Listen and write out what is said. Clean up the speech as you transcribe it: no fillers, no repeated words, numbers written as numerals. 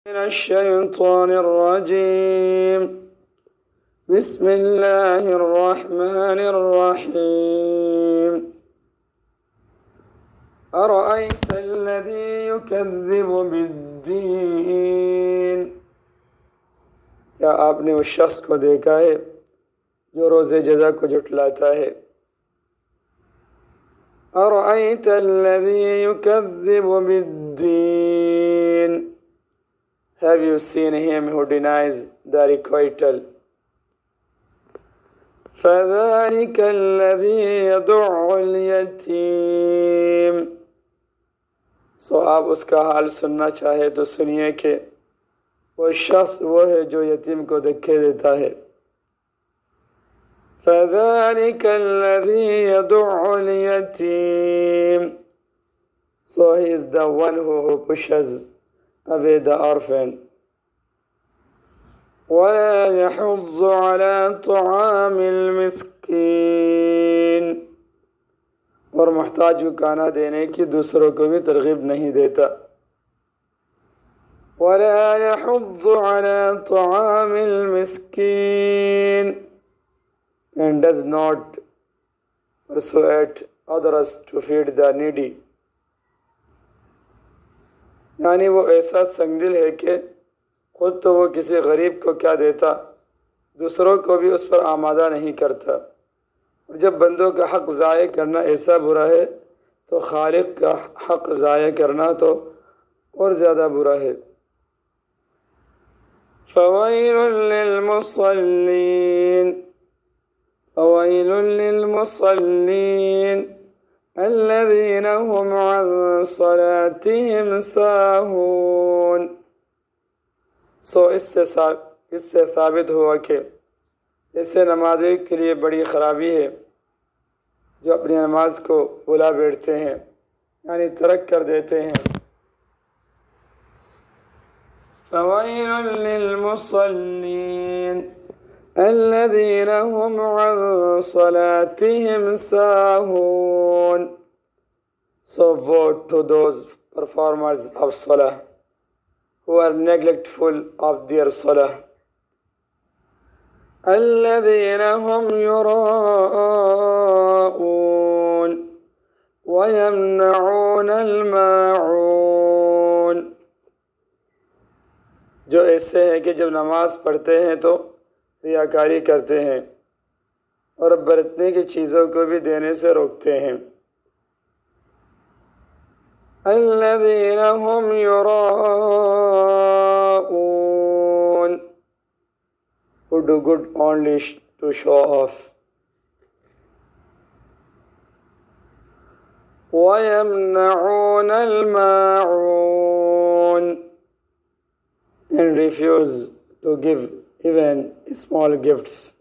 من الشيطان الرجيم بسم الله الرحمن الرحيم أرأيت الذي يكذب بالدين क्या आपने उस शख्स को देखा है जो रोज़े जज़ा को झुठलाता है। أرأيت الذي يكذب بالدين Have you seen him who denies the requital? فذلك الذي يدع اليتيم सो आप उसका हाल सुनना चाहे तो सुनिए कि वो शख्स वो है जो यतीम को धक्के देता है। فذلك الذي يدع اليتيم So he is the one who pushes away the orphan. ولا يحض على طعام المسكين और मुहताज को खाना देने की दूसरों को भी तरगीब नहीं देता। ولا يحض على طعام المسكين and does not persuade others to feed the needy. यानी वो ऐसा संगदिल है कि खुद तो वो किसी गरीब को क्या देता, दूसरों को भी उस पर आमादा नहीं करता। और जब बंदों का हक़ ज़ाय करना ऐसा बुरा है तो खालिक का हक़ ज़ाय करना तो और ज़्यादा बुरा है। फ़वैलुल लिलमुसल्लीन फ़वैलुल लिलमुसल्लीन अल्लज़ीना हुम अन सलातिहिम साहून सो इससे साबित हुआ कि ऐसे नमाज़ी के लिए बड़ी ख़राबी है जो अपनी नमाज को भुला बैठते हैं, यानी तर्क कर देते हैं। फ़वैलुल लिलमुसल्लीन अल्लज़ीना हुम अन सलातिहिम साहून So woe to those performers of salah who are neglectful of their salah. الذين هم يراءون ويمنعون الماعون जो ऐसे हैं कि जब नमाज पढ़ते हैं तो रियाकारी करते हैं और बरतने की चीज़ों को भी देने से रोकते हैं। الذين هم يراءون who do good only to show off. ويمنعون الماعون and refuse to give even small gifts.